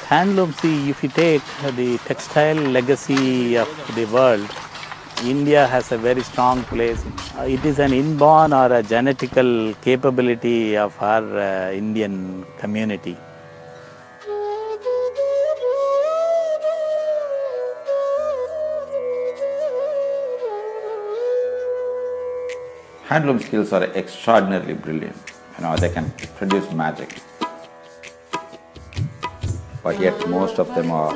Handloom, see, if you take the textile legacy of the world, India has a very strong place. It is an inborn or a genetical capability of our Indian community. Handloom skills are extraordinarily brilliant. They can produce magic. But yet most of them are,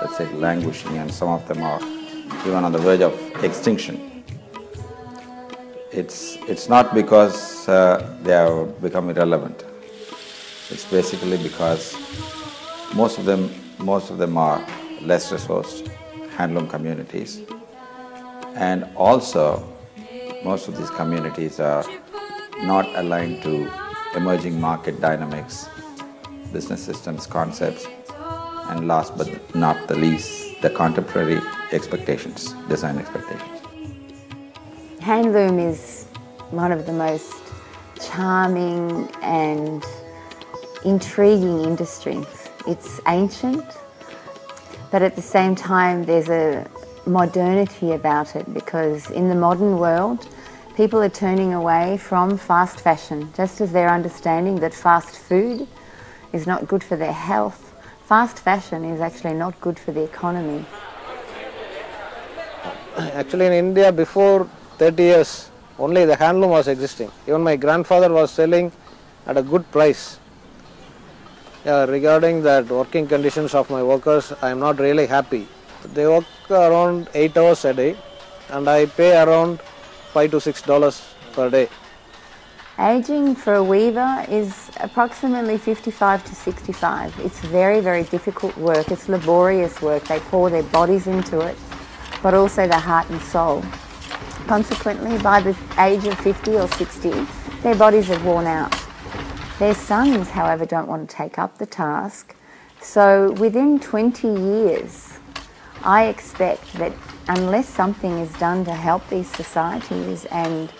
let's say, languishing, and some of them are even on the verge of extinction. It's not because they have become irrelevant. It's basically because most of them are less resourced handloom communities, and also most of these communities are not aligned to emerging market dynamics, business systems, concepts, and last but not the least, the contemporary expectations, design expectations. Handloom is one of the most charming and intriguing industries. It's ancient, but at the same time there's a modernity about it, because in the modern world people are turning away from fast fashion. Just as they're understanding that fast food is not good for their health, fast fashion is actually not good for the economy. Actually, in India before 30 years only the handloom was existing. Even my grandfather was selling at a good price. Regarding that working conditions of my workers, I am not really happy. They work around 8 hours a day and I pay around $5 to $6 per day. Aging for a weaver is approximately 55 to 65. It's very, very difficult work. It's laborious work. They pour their bodies into it, but also their heart and soul. Consequently, by the age of 50 or 60, their bodies are worn out. Their sons, however, don't want to take up the task. So within 20 years, I expect that unless something is done to help these societies and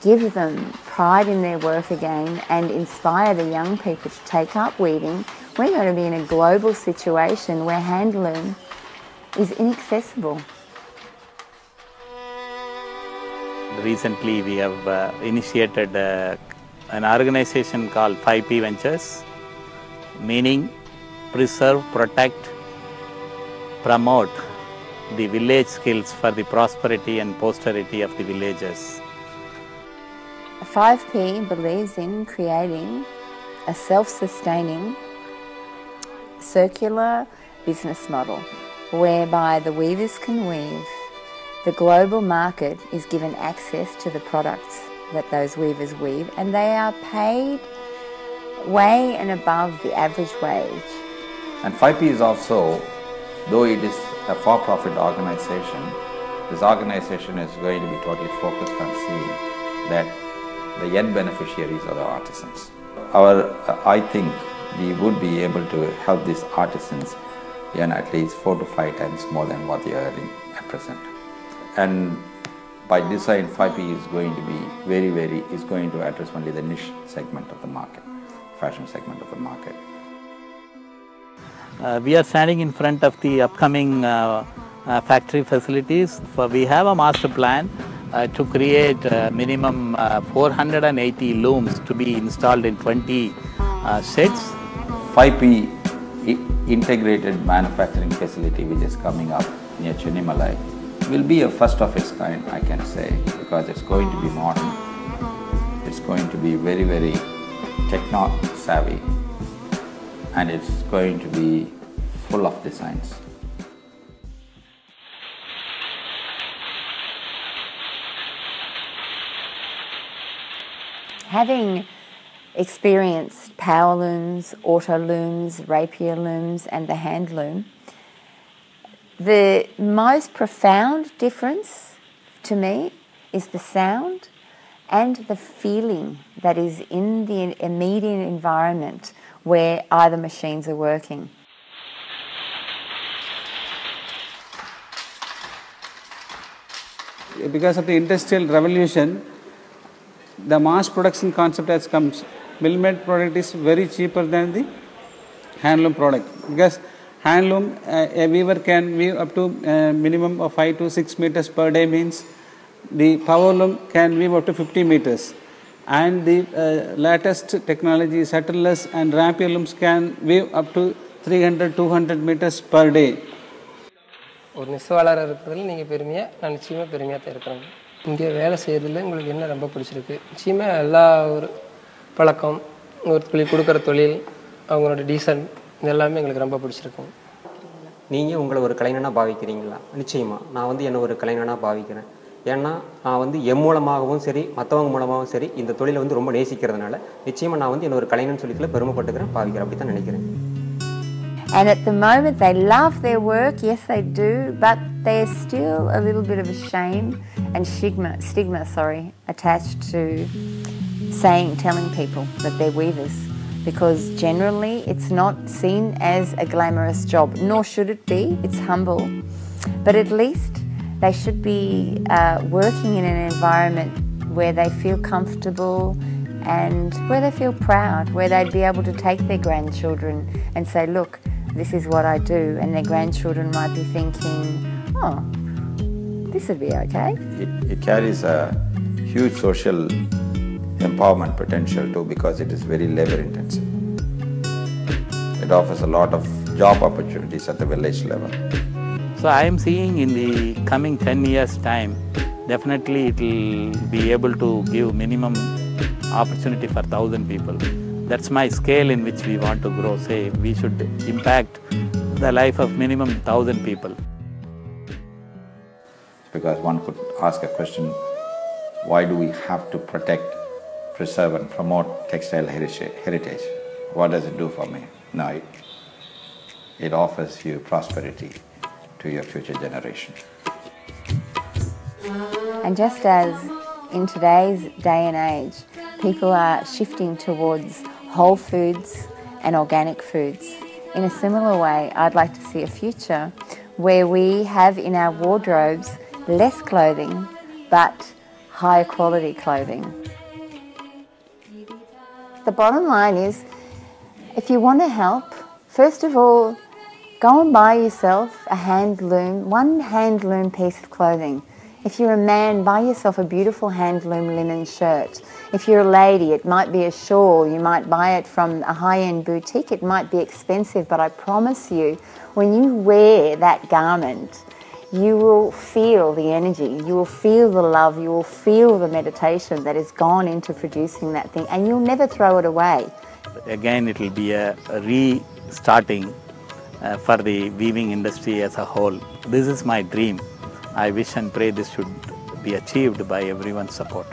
give them pride in their work again and inspire the young people to take up weaving, we're going to be in a global situation where handloom is inaccessible. Recently we have initiated an organization called 5P Ventures, meaning preserve, protect, promote the village skills for the prosperity and posterity of the villagers. 5P believes in creating a self-sustaining circular business model whereby the weavers can weave, the global market is given access to the products that those weavers weave, and they are paid way and above the average wage. And 5P is also, though it is a for-profit organization, this organization is going to be totally focused on seeing that the end beneficiaries are the artisans. I think we would be able to help these artisans earn at least 4 to 5 times more than what they are earning at present. And by design, 5P is going to be is going to address only the niche segment of the market, fashion segment of the market. We are standing in front of the upcoming factory facilities. We have a master plan to create minimum 480 looms to be installed in 20 sets. 5P integrated manufacturing facility, which is coming up near Chenimalai, will be a first of its kind, I can say, because it's going to be modern. It's going to be very, very techno-savvy, and it's going to be full of designs. Having experienced power looms, auto looms, rapier looms and the hand loom, the most profound difference to me is the sound and the feeling that is in the immediate environment where either machines are working. Because of the industrial revolution, the mass production concept has come. Mill-made product is very cheaper than the handloom product, because handloom, a weaver can weave up to minimum of 5 to 6 meters per day, means the power loom can weave up to 50 meters. And the latest technology, shutterless and rapier looms can weave up to 300-200 meters per day. ஒரு நெசவாளராக இருக்கிறதுல நீங்கள் பெருமையாக, நான் நிச்சயமாக பெருமையாக தான் இருக்கிறேன். இங்கே வேலை செய்கிறதுல உங்களுக்கு என்ன ரொம்ப பிடிச்சிருக்கு? நிச்சயமாக எல்லா ஒரு பழக்கம், ஒரு தொழில் கொடுக்குற தொழில், அவங்களோட டீசன்ட், இது எல்லாமே எங்களுக்கு ரொம்ப பிடிச்சிருக்கும். நீங்கள் உங்களை ஒரு கலைஞனாக பாவிக்கிறீங்களா? நிச்சயமாக நான் வந்து என்னை ஒரு கலைஞனாக பாவிக்கிறேன். ஏன்னா நான் வந்து என் மூலமாகவும் சரி, மற்றவங்க மூலமாகவும் சரி, இந்த தொழிலை வந்து ரொம்ப நேசிக்கிறதுனால நிச்சயமாக நான் வந்து என்ன ஒரு கலைஞன் சொல்லிக்கல பெருமைப்பட்டுக்கிறேன், பாவிக்கிறேன், அப்படி தான் நினைக்கிறேன். And at the moment they love their work, yes they do, but there's still a little bit of a shame and stigma attached to telling people that they're weavers, because generally it's not seen as a glamorous job, nor should it be. It's humble, but at least they should be working in an environment where they feel comfortable and where they feel proud, where they'd be able to take their grandchildren and say, look, this is what I do, and their grandchildren might be thinking, oh, this would be okay. It carries a huge social empowerment potential too, because it is very labor intensive. It offers a lot of job opportunities at the village level. So I am seeing in the coming 10 years time, definitely it will be able to give minimum opportunity for 1,000 people. That's my scale in which we want to grow. Say we should impact the life of minimum 1,000 people. Because one could ask a question, why do we have to protect, preserve and promote textile heritage? What does it do for me? No, it offers you prosperity to your future generation. And just as in today's day and age, people are shifting towards whole foods and organic foods, in a similar way, I'd like to see a future where we have in our wardrobes less clothing but higher quality clothing. The bottom line is, if you want to help, first of all, go and buy yourself one handloom piece of clothing. If you're a man, buy yourself a beautiful handloom linen shirt. If you're a lady, it might be a shawl. You might buy it from a high-end boutique. It might be expensive, but I promise you, when you wear that garment, you will feel the energy, you will feel the love, you will feel the meditation that has gone into producing that thing, and you'll never throw it away. Again, it will be a restarting for the weaving industry as a whole. This is my dream. I wish and pray this should be achieved by everyone's support.